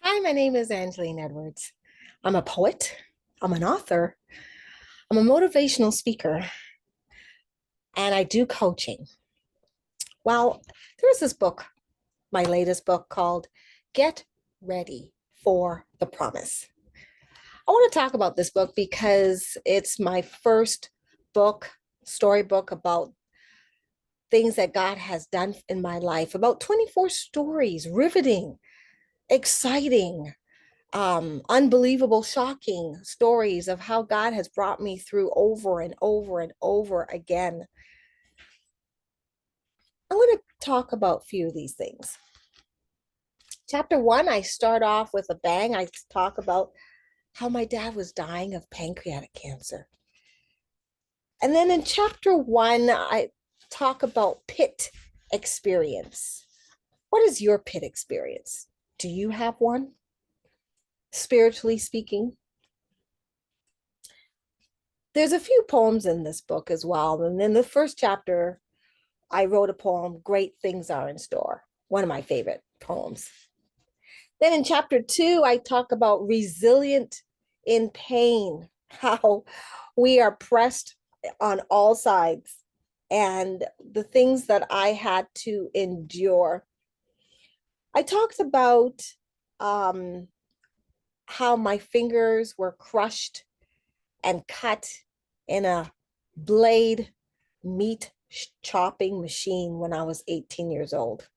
Hi, my name is Angeline Edwards. I'm a poet, I'm an author, I'm a motivational speaker, and I do coaching. Well, there's this book, my latest book called Get Ready for the Promise. I want to talk about this book because it's my first book, storybook about things that God has done in my life, about 24 stories, riveting, exciting, unbelievable, shocking stories of how God has brought me through over and over and over again. I'm going to talk about a few of these things. Chapter one, I start off with a bang. I talk about how my dad was dying of pancreatic cancer. And then in chapter one, I talk about pit experience. What is your pit experience? Do you have one? Spiritually speaking, there's a few poems in this book as well. And in the first chapter, I wrote a poem, Great Things Are in Store, one of my favorite poems. Then in chapter two, I talk about resilient in pain, how we are pressed on all sides, and the things that I had to endure. I talked about um, how my fingers were crushed and cut in a blade meat chopping machine when I was 18 years old.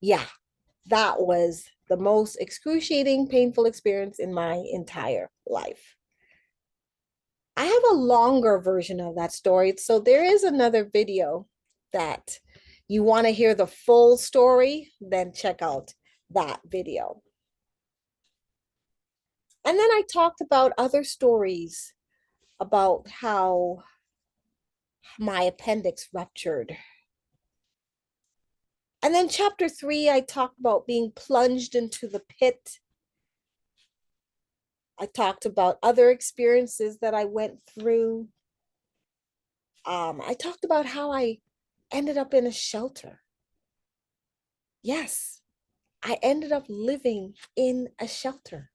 Yeah, that was the most excruciating, painful experience in my entire life. I have a longer version of that story. So there is another video that you want to hear the full story, then check out that video. And then I talked about other stories about how my appendix ruptured. And then chapter three, I talked about being plunged into the pit. I talked about other experiences that I went through. I talked about how I ended up in a shelter. Yes, I ended up living in a shelter.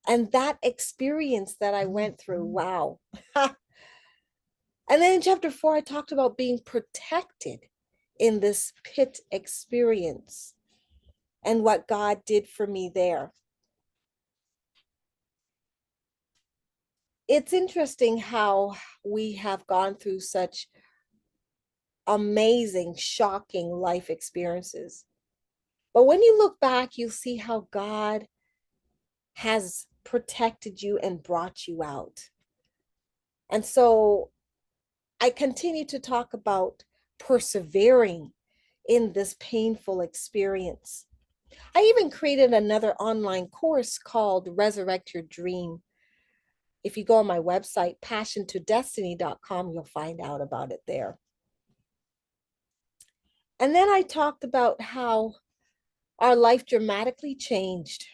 And that experience that I went through, wow. And then in chapter four, I talked about being protected in this pit experience and what God did for me there. It's interesting how we have gone through such amazing, shocking life experiences. But when you look back, you see how God has protected you and brought you out. And so I continue to talk about persevering in this painful experience. I even created another online course called Resurrect Your Dream. If you go on my website, passiontodestiny.com, you'll find out about it there. And then I talked about how our life dramatically changed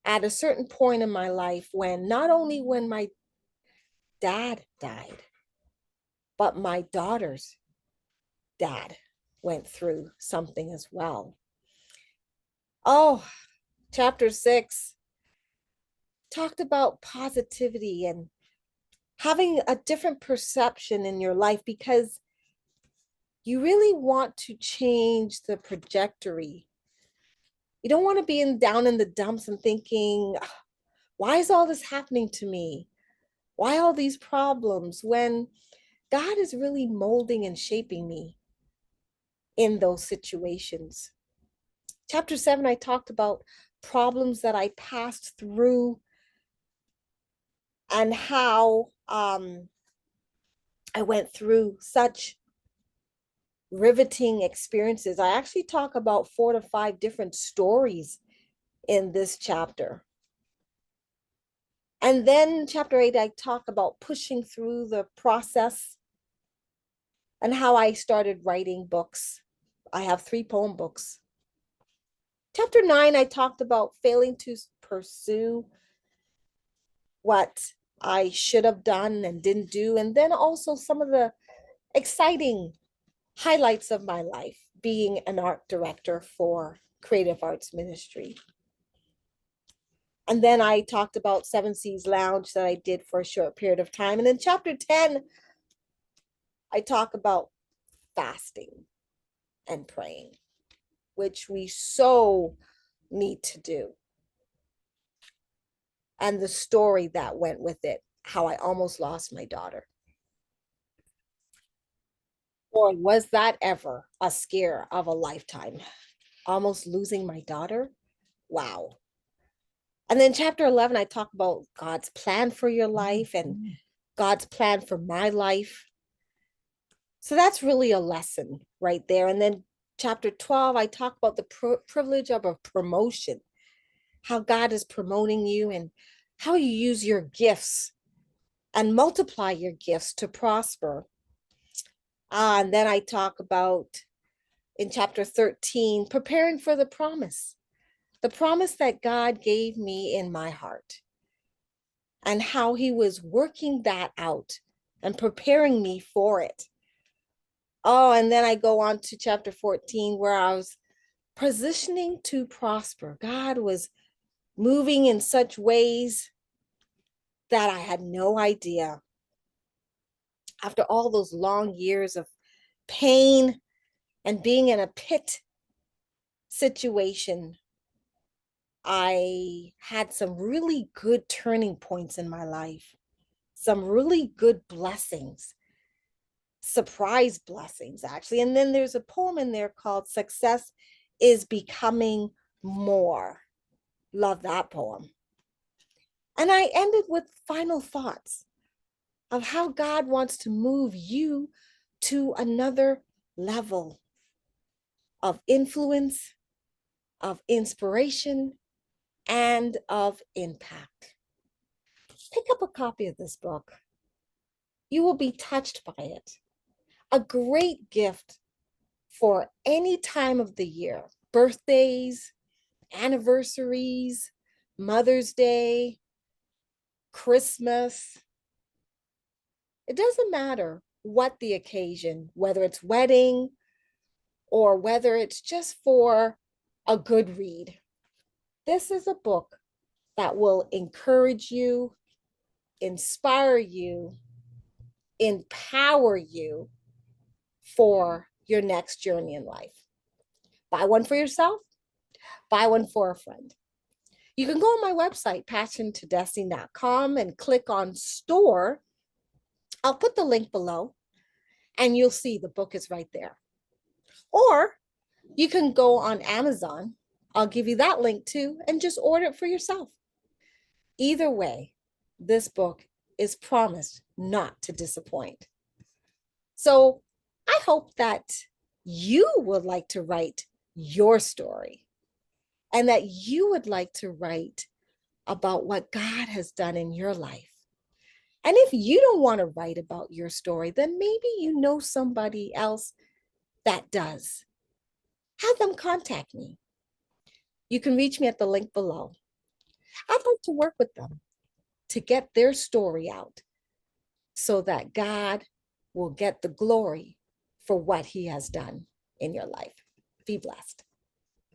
at a certain point in my life when not only when my dad died, but my daughter's dad went through something as well. Oh, chapter six talked about positivity and having a different perception in your life because you really want to change the trajectory. You don't want to be down in the dumps and thinking, why is all this happening to me? Why all these problems when God is really molding and shaping me in those situations? Chapter seven, I talked about problems that I passed through and how I went through such riveting experiences. I actually talk about 4 to 5 different stories in this chapter. And then chapter eight, I talk about pushing through the process and how I started writing books. I have 3 poem books. Chapter nine, I talked about failing to pursue what I should have done and didn't do. And then also some of the exciting highlights of my life. being an art director for Creative Arts Ministry. And then I talked about Seven Seas Lounge that I did for a short period of time. And in chapter 10, I talk about fasting and praying, which we so need to do. And the story that went with it, how I almost lost my daughter. Or was that ever a scare of a lifetime? Almost losing my daughter? Wow. And then chapter 11, I talk about God's plan for your life and God's plan for my life. So that's really a lesson right there. And then chapter 12, I talk about the privilege of a promotion, how God is promoting you and how you use your gifts and multiply your gifts to prosper. And then I talk about in chapter 13, preparing for the promise that God gave me in my heart and how he was working that out and preparing me for it. Oh, and then I go on to chapter 14 where I was positioning to prosper. God was moving in such ways that I had no idea. After all those long years of pain and being in a pit situation, I had some really good turning points in my life, some really good blessings, surprise blessings, actually. And then there's a poem in there called Success is Becoming More. Love that poem. And I ended with final thoughts of how God wants to move you to another level of influence, of inspiration, and of impact. Pick up a copy of this book. You will be touched by it. A great gift for any time of the year, birthdays, anniversaries, Mother's Day, Christmas. It doesn't matter what the occasion, whether it's wedding or whether it's just for a good read. This is a book that will encourage you, inspire you, empower you for your next journey in life. Buy one for yourself, buy one for a friend. You can go on my website, passiontodestiny.com, and click on store. I'll put the link below and you'll see the book is right there. Or you can go on Amazon. I'll give you that link too and just order it for yourself. Either way, this book is promised not to disappoint. So I hope that you would like to write your story and that you would like to write about what God has done in your life. And if you don't want to write about your story, then maybe you know somebody else that does. Have them contact me. You can reach me at the link below. I'd like to work with them to get their story out so that God will get the glory for what he has done in your life. Be blessed.